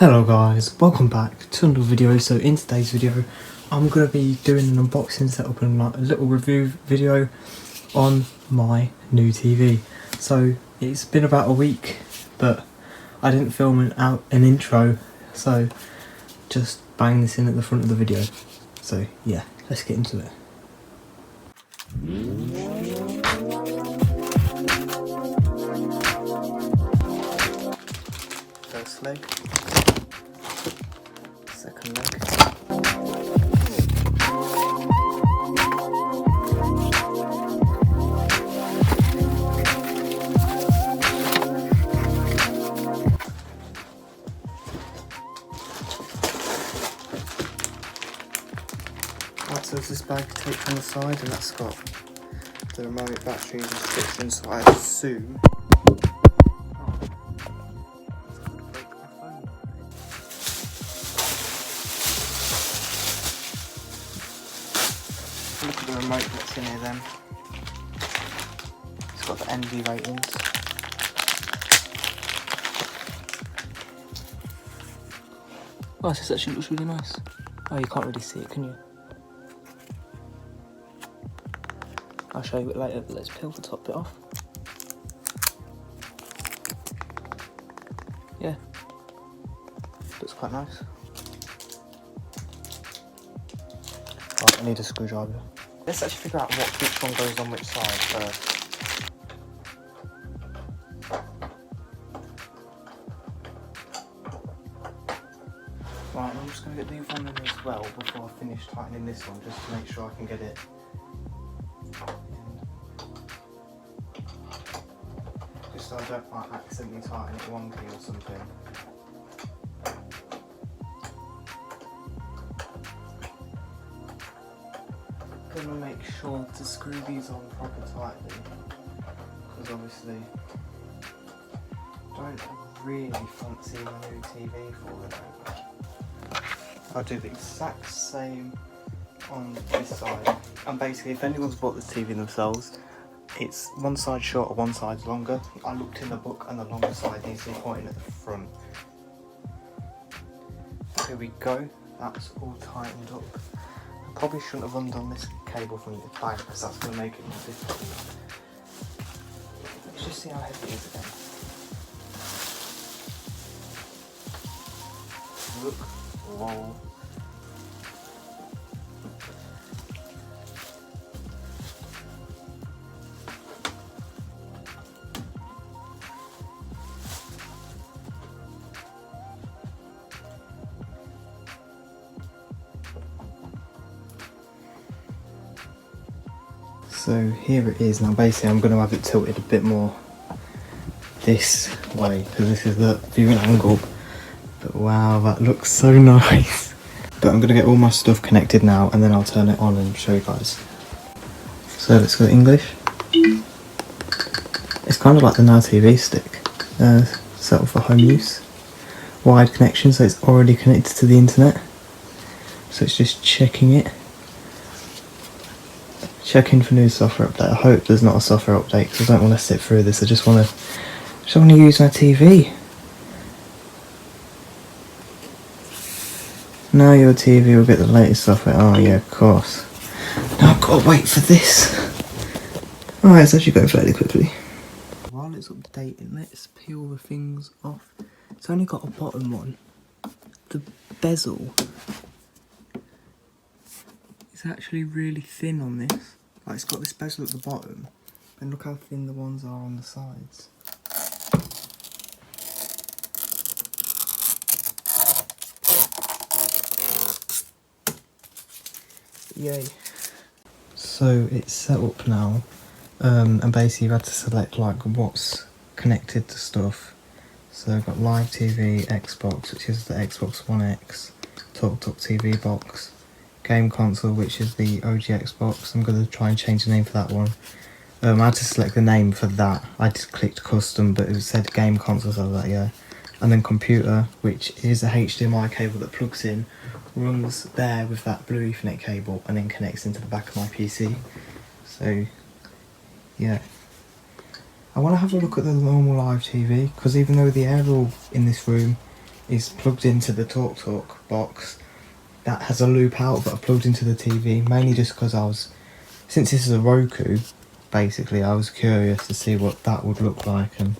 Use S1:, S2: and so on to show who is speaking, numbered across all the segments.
S1: Hello guys, welcome back to another video. So in today's video I'm going to be doing an unboxing setup and a little review video on my new TV. So it's been about a week but I didn't film an intro, so just bang this in at the front of the video. So yeah, let's get into it. First leg. Second leg. Right, so there's this bag taped on the side and that's got the remote, batteries, instructions, so I assume look at the remote that's in here then. It's got the NV ratings. Oh, this actually looks really nice. Oh, you can't really see it, can you? I'll show you it later, but let's peel the top bit off. Yeah, looks quite nice. Right, I need a screwdriver. Let's actually figure out which one goes on which side first. Right, I'm just going to get the other one in as well before I finish tightening this one, just to make sure I can get it in. Just so I don't like accidentally tighten it wonky or something. I'm going to make sure to screw these on proper tightly, because obviously I don't really fancy my new TV for it. I'll do the exact same on this side, and basically if anyone's bought this TV themselves, it's one side shorter, one side's longer. I looked in the book and the longer side needs to be pointing at the front. Here we go, that's all tightened up. I probably shouldn't have undone this cable from the back because that's going to make it more difficult. Let's just see how heavy it is again. Look, whoa. So here it is. Now basically I'm going to have it tilted a bit more this way because this is the viewing angle. But wow, that looks so nice. But I'm going to get all my stuff connected now and then I'll turn it on and show you guys. So let's go English. It's kind of like the Now TV stick, set up for home use. Wired connection, so it's already connected to the internet. So it's just checking it. Checking for new software update. I hope there's not a software update because I don't want to sit through this. I just want to use my TV. Now your TV will get the latest software. Oh yeah, of course. Now I've got to wait for this. Alright, it's actually going fairly quickly. While it's updating, let's peel the things off. It's only got a bottom one. The bezel is actually really thin on this. Like, it's got this bezel at the bottom, and look how thin the ones are on the sides. Yay. So it's set up now, and basically you've had to select like what's connected to stuff. So I've got live TV, Xbox, which is the Xbox One X, TalkTalk TV box, game console, which is the OG Xbox. I'm going to try and change the name for that one. I had to select the name for that. I just clicked custom, but it said game console, so I was like, yeah. And then computer, which is a HDMI cable that plugs in, runs there with that blue Ethernet cable, and then connects into the back of my PC. So, yeah. I want to have a look at the normal live TV, because even though the aerial in this room is plugged into the TalkTalk box. That has a loop out that I plugged into the TV, mainly just because since this is a Roku, basically I was curious to see what that would look like, and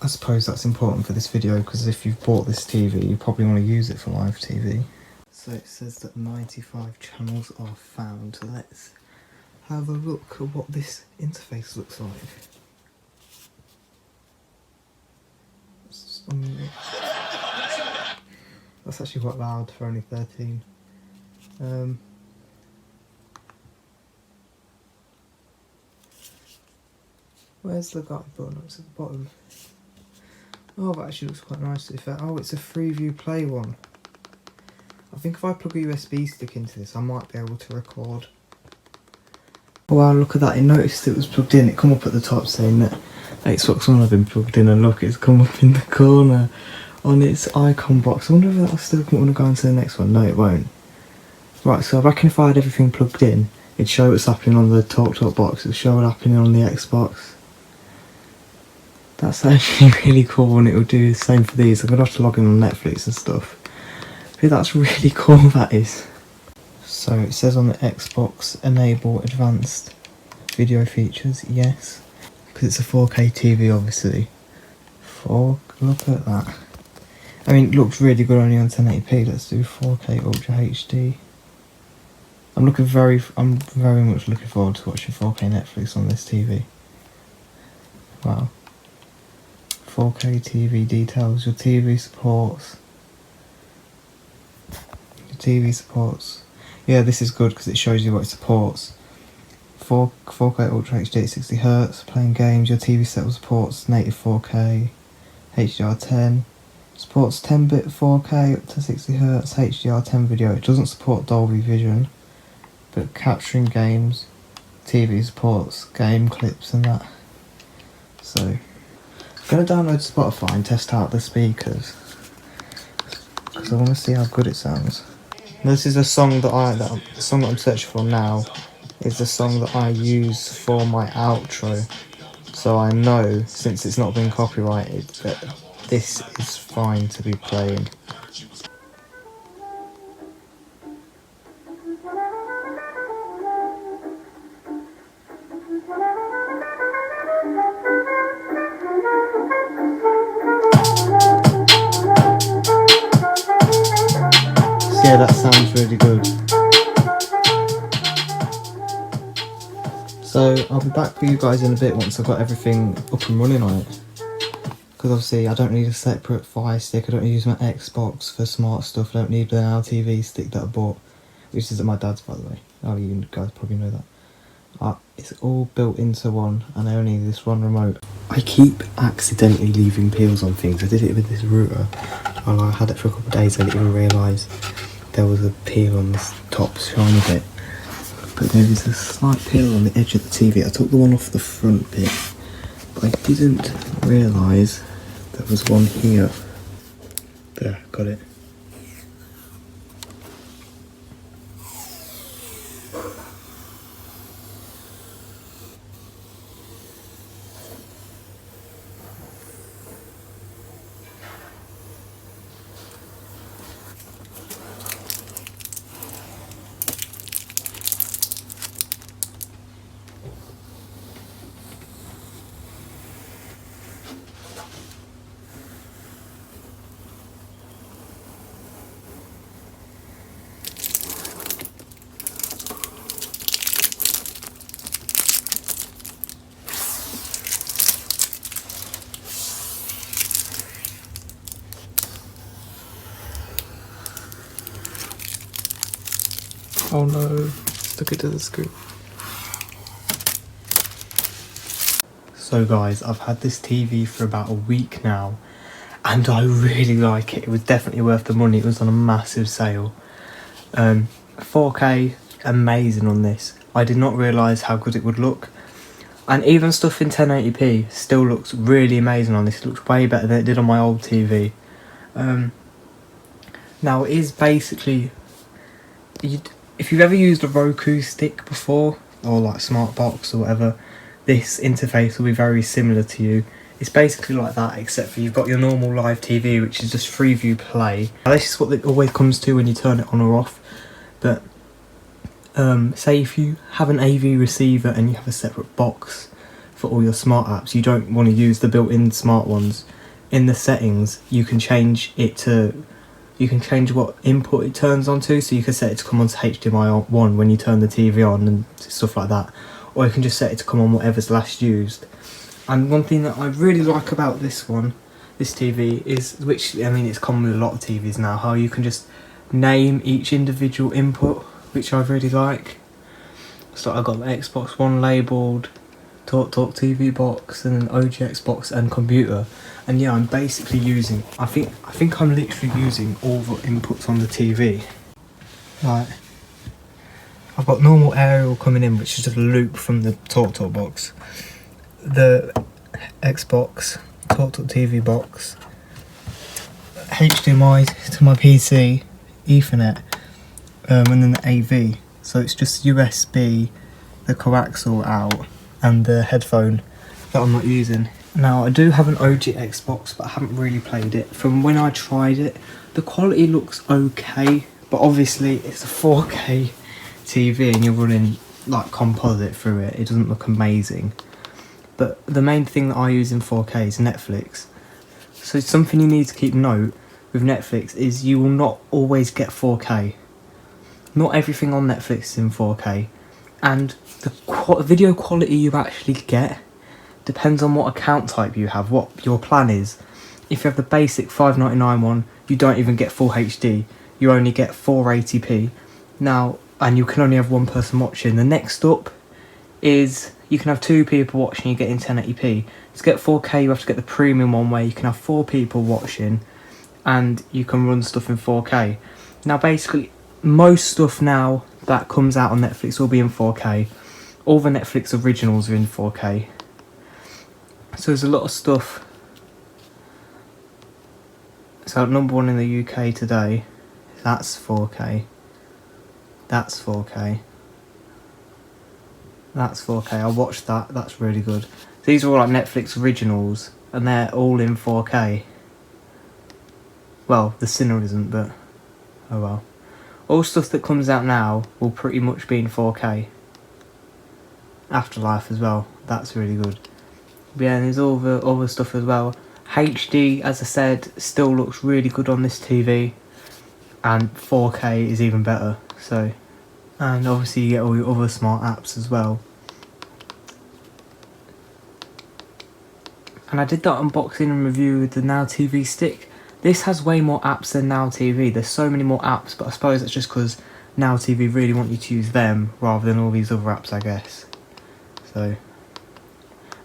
S1: I suppose that's important for this video because if you've bought this TV you probably want to use it for live TV. So it says that 95 channels are found, so let's have a look at what this interface looks like. That's actually quite loud for only 13. Where's the guide button? It's at the bottom. Oh, that actually looks quite nice to be fair. Oh, it's a Freeview Play one. I think if I plug a USB stick into this, I might be able to record. Oh wow, look at that. I noticed it was plugged in. It come up at the top saying that Xbox One had been plugged in, and look, it's come up in the corner on its icon box. I wonder if that'll still come when I go on to the next one. No, it won't. Right, so I reckon if I had everything plugged in, it'd show what's happening on the TalkTalk box, it'd show what's happening on the Xbox. That's actually really cool, and it'll do the same for these. I'm gonna have to log in on Netflix and stuff. But that's really cool, that is. So it says on the Xbox, enable advanced video features, yes. Because it's a 4K TV, obviously. Look at that. I mean, it looks really good only on 1080p. Let's do 4K Ultra HD. I'm very much looking forward to watching 4K Netflix on this TV. Wow. 4K TV details. Your TV supports. Yeah, this is good because it shows you what it supports. 4K Ultra HD at 60Hz, playing games. Your TV set supports native 4K, HDR10, supports 10-bit 4K up to 60Hz, HDR10 video. It doesn't support Dolby Vision, but capturing games, TV supports game clips and that. So, I'm going to download Spotify and test out the speakers, because I want to see how good it sounds. This is a song the song that I'm searching for now is the song that I use for my outro. So I know, since it's not been copyrighted, that this is fine to be playing. So yeah, that sounds really good. So I'll be back for you guys in a bit once I've got everything up and running on it. Because obviously I don't need a separate Fire Stick, I don't use my Xbox for smart stuff, I don't need an LTV stick that I bought, which is at my dad's, by the way. Oh, you guys probably know that. It's all built into one, and I only need this one remote. I keep accidentally leaving peels on things. I did it with this router, and I had it for a couple of days. I didn't even realise there was a peel on this top shiny bit. But there is a slight peel on the edge of the TV. I took the one off the front bit, but I didn't realise there was one here. There, got it. Oh no, stuck it to the screw. So guys, I've had this TV for about a week now, and I really like it. It was definitely worth the money. It was on a massive sale. 4K, amazing on this. I did not realise how good it would look. And even stuff in 1080p still looks really amazing on this. It looks way better than it did on my old TV. Now it is basically, if you've ever used a Roku stick before, or like smart box or whatever, this interface will be very similar to you. It's basically like that, except for you've got your normal live TV, which is just Freeview Play. Now, this is what it always comes to when you turn it on or off. But say if you have an AV receiver and you have a separate box for all your smart apps, you don't want to use the built-in smart ones. In the settings, you can change it to, you can change what input it turns onto, so you can set it to come onto HDMI 1 when you turn the TV on and stuff like that, or you can just set it to come on whatever's last used. And one thing that I really like about this TV is, which I mean it's common with a lot of TVs now, how you can just name each individual input, which I really like. So I got the Xbox One labelled, Talk TV box, and then OG Xbox and computer. And yeah, I'm basically using, I think I'm literally using all the inputs on the TV. Like, I've got normal aerial coming in, which is just a loop from the Talk box. The Xbox Talk TV box, HDMI to my PC, Ethernet, and then the AV. So it's just USB, the coaxial out, and the headphone that I'm not using. Now I do have an OG Xbox, but I haven't really played it. From when I tried it, the quality looks okay, but obviously it's a 4K TV and you're running like composite through it. It doesn't look amazing. But the main thing that I use in 4K is Netflix. So something you need to keep note with Netflix is you will not always get 4K. Not everything on Netflix is in 4K. And the video quality you actually get depends on what account type you have, what your plan is. If you have the basic $5.99 one, you don't even get full HD. You only get 480p. Now, and you can only have one person watching. The next up is you can have 2 people watching, you get in 1080p. To get 4K, you have to get the premium one where you can have 4 people watching and you can run stuff in 4K. Now basically, most stuff now that comes out on Netflix will be in 4K. All the Netflix originals are in 4K. So there's a lot of stuff. So number 1 in the UK today, that's 4K. That's 4K. That's 4K, I watched that, that's really good. These are all like Netflix originals, and they're all in 4K. Well, the Sinner isn't, but oh well. All stuff that comes out now will pretty much be in 4K. Afterlife as well, that's really good. But yeah, and there's all the other stuff as well. HD, as I said, still looks really good on this TV, and 4K is even better, so. And obviously you get all your other smart apps as well. And I did that unboxing and review with the Now TV stick. This has way more apps than Now TV. There's so many more apps, but I suppose it's just because Now TV really want you to use them rather than all these other apps, I guess. So,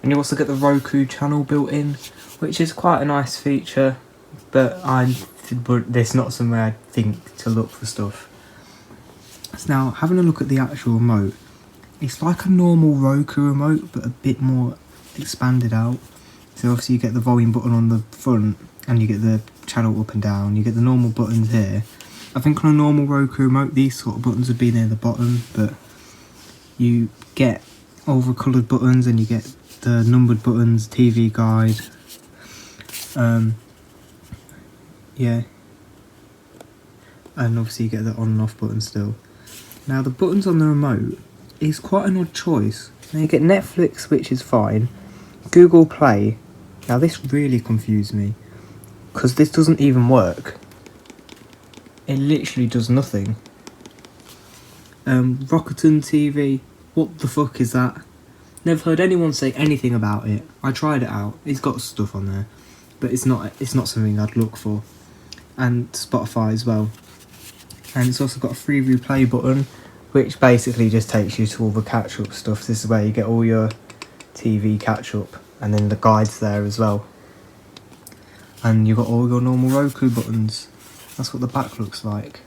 S1: and you also get the Roku channel built in, which is quite a nice feature, but it's not somewhere I think to look for stuff. So now, having a look at the actual remote, it's like a normal Roku remote, but a bit more expanded out. So obviously you get the volume button on the front, and you get the channel up and down, you get the normal buttons here. I think on a normal Roku remote, these sort of buttons would be near the bottom, but you get all the coloured buttons, and you get the numbered buttons, TV guide, yeah, and obviously you get the on and off button still. Now the buttons on the remote is quite an odd choice. Now you get Netflix, which is fine, Google Play. Now this really confused me, because this doesn't even work. It literally does nothing. Rakuten TV, what the fuck is that? Never heard anyone say anything about it. I tried it out, it's got stuff on there, but it's not something I'd look for. And Spotify as well. And it's also got a Freeview Play button, which basically just takes you to all the catch-up stuff. This is where you get all your TV catch-up, and then the guides there as well. And you've got all your normal Roku buttons. That's what the back looks like.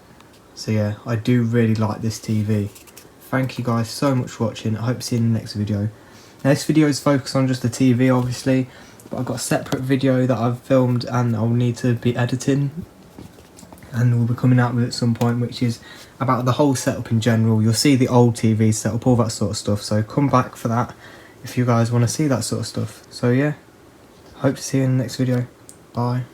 S1: So yeah, I do really like this TV. Thank you guys so much for watching. I hope to see you in the next video. Now, this video is focused on just the TV obviously, but I've got a separate video that I've filmed and I'll need to be editing, and we'll be coming out with it at some point, which is about the whole setup in general. You'll see the old TV setup, all that sort of stuff, so come back for that if you guys want to see that sort of stuff. So yeah, hope to see you in the next video. Bye.